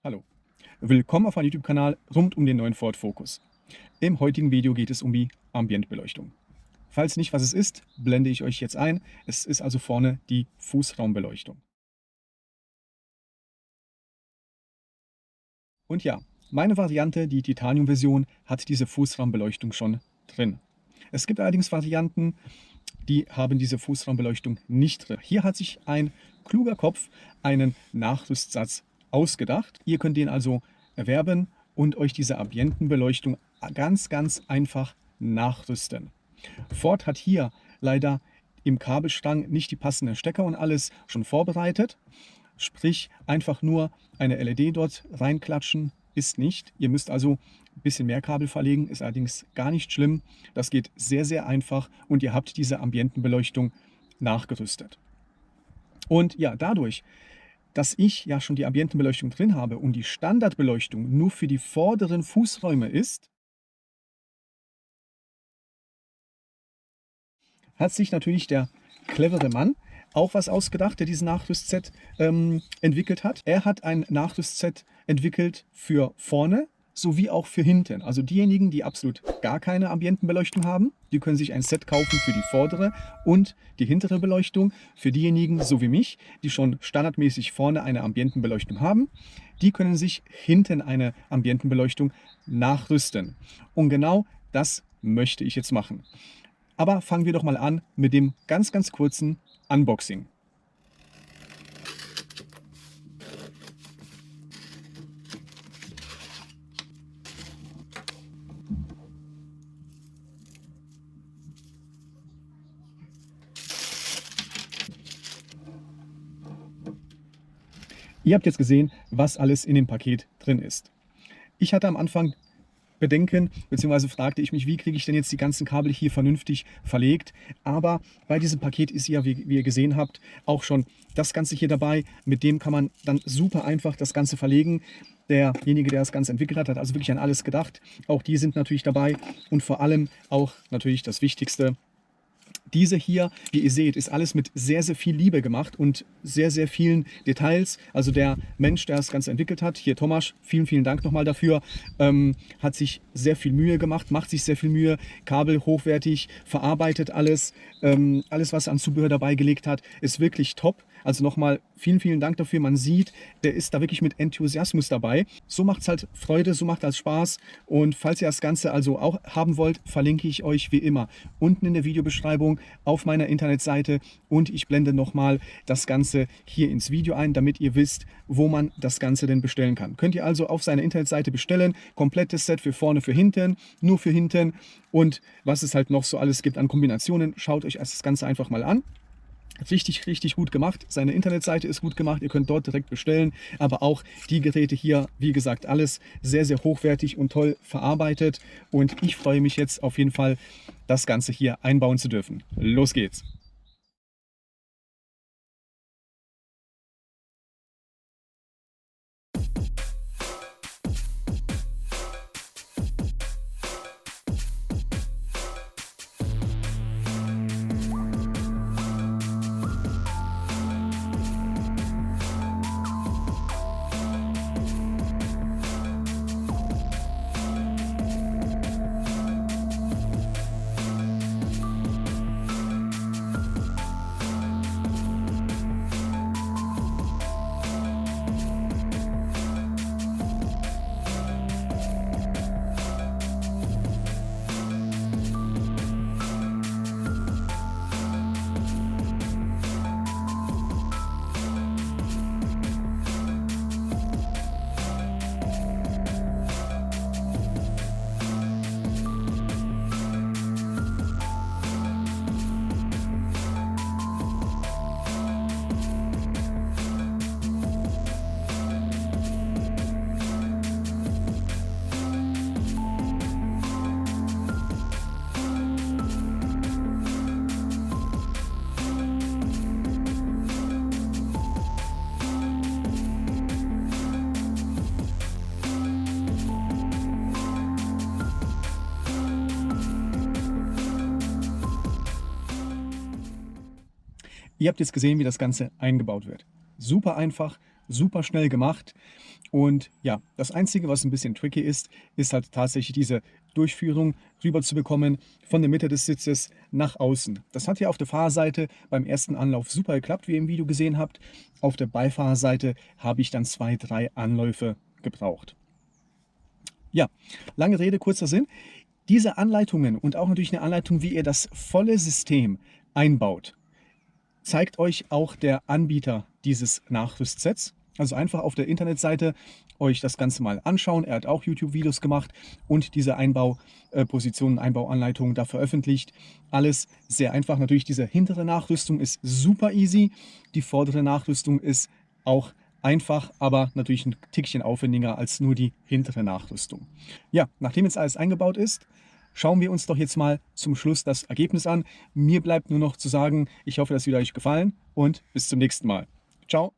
Hallo, willkommen auf meinem YouTube-Kanal rund um den neuen Ford Focus. Im heutigen Video geht es um die Ambientbeleuchtung. Falls nicht, was es ist, blende ich euch jetzt ein. Es ist also vorne die Fußraumbeleuchtung. Und ja, meine Variante, die Titanium-Version, hat diese Fußraumbeleuchtung schon drin. Es gibt allerdings Varianten, die haben diese Fußraumbeleuchtung nicht drin. Hier hat sich ein kluger Kopf einen Nachrüstsatz ausgedacht. Ihr könnt den also erwerben und euch diese Ambientenbeleuchtung ganz einfach nachrüsten. Ford hat hier leider im Kabelstrang nicht die passenden Stecker und alles schon vorbereitet. Sprich, einfach nur eine LED dort reinklatschen ist nicht. Ihr müsst also ein bisschen mehr Kabel verlegen, ist allerdings gar nicht schlimm. Das geht sehr einfach und ihr habt diese Ambientenbeleuchtung nachgerüstet. Und ja, dadurch, dass ich ja schon die Ambientenbeleuchtung drin habe und die Standardbeleuchtung nur für die vorderen Fußräume ist, hat sich natürlich der clevere Mann auch was ausgedacht, der diesen Nachrüstset entwickelt hat. Er hat ein Nachrüstset entwickelt für vorne sowie auch für hinten. Also diejenigen, die absolut gar keine Ambientenbeleuchtung haben, die können sich ein Set kaufen für die vordere und die hintere Beleuchtung. Für diejenigen, so wie mich, die schon standardmäßig vorne eine Ambientenbeleuchtung haben, die können sich hinten eine Ambientenbeleuchtung nachrüsten. Und genau das möchte ich jetzt machen. Aber fangen wir doch mal an mit dem ganz kurzen Unboxing. Ihr habt jetzt gesehen, was alles in dem Paket drin ist. Ich hatte am Anfang Bedenken, beziehungsweise fragte ich mich, wie kriege ich denn jetzt die ganzen Kabel hier vernünftig verlegt. Aber bei diesem Paket ist ja, wie ihr gesehen habt, auch schon das Ganze hier dabei. Mit dem kann man dann super einfach das Ganze verlegen. Derjenige, der das Ganze entwickelt hat, hat also wirklich an alles gedacht. Auch die sind natürlich dabei und vor allem auch natürlich das Wichtigste: diese hier, wie ihr seht, ist alles mit sehr viel Liebe gemacht und sehr vielen Details. Also der Mensch, der das Ganze entwickelt hat, hier Thomas, vielen Dank nochmal dafür, hat sich sehr viel Mühe gemacht, macht sich sehr viel Mühe, Kabel hochwertig, verarbeitet alles, alles was er an Zubehör dabei gelegt hat, ist wirklich top. Also nochmal vielen Dank dafür. Man sieht, der ist da wirklich mit Enthusiasmus dabei. So macht es halt Freude, so macht es Spaß. Und falls ihr das Ganze also auch haben wollt, verlinke ich euch wie immer unten in der Videobeschreibung auf meiner Internetseite. Und ich blende nochmal das Ganze hier ins Video ein, damit ihr wisst, wo man das Ganze denn bestellen kann. Könnt ihr also auf seiner Internetseite bestellen. Komplettes Set für vorne, für hinten, nur für hinten. Und was es halt noch so alles gibt an Kombinationen, schaut euch das Ganze einfach mal an. Richtig gut gemacht. Seine Internetseite ist gut gemacht. Ihr könnt dort direkt bestellen. Aber auch die Geräte hier, wie gesagt, alles sehr hochwertig und toll verarbeitet. Und ich freue mich jetzt auf jeden Fall, das Ganze hier einbauen zu dürfen. Los geht's! Ihr habt jetzt gesehen, wie das Ganze eingebaut wird. Super einfach, super schnell gemacht. Und ja, das Einzige, was ein bisschen tricky ist, ist halt tatsächlich diese Durchführung rüber zu bekommen von der Mitte des Sitzes nach außen. Das hat ja auf der Fahrerseite beim ersten Anlauf super geklappt, wie ihr im Video gesehen habt. Auf der Beifahrerseite habe ich dann 2, 3 Anläufe gebraucht. Ja, lange Rede, kurzer Sinn. Diese Anleitungen und auch natürlich eine Anleitung, wie ihr das volle System einbaut, zeigt euch auch der Anbieter dieses Nachrüstsets. Also einfach auf der Internetseite euch das Ganze mal anschauen. Er hat auch YouTube-Videos gemacht und diese Einbaupositionen, Einbauanleitungen da veröffentlicht. Alles sehr einfach. Natürlich diese hintere Nachrüstung ist super easy. Die vordere Nachrüstung ist auch einfach, aber natürlich ein Tickchen aufwendiger als nur die hintere Nachrüstung. Ja, nachdem jetzt alles eingebaut ist, schauen wir uns doch jetzt mal zum Schluss das Ergebnis an. Mir bleibt nur noch zu sagen, ich hoffe, das hat euch gefallen und bis zum nächsten Mal. Ciao.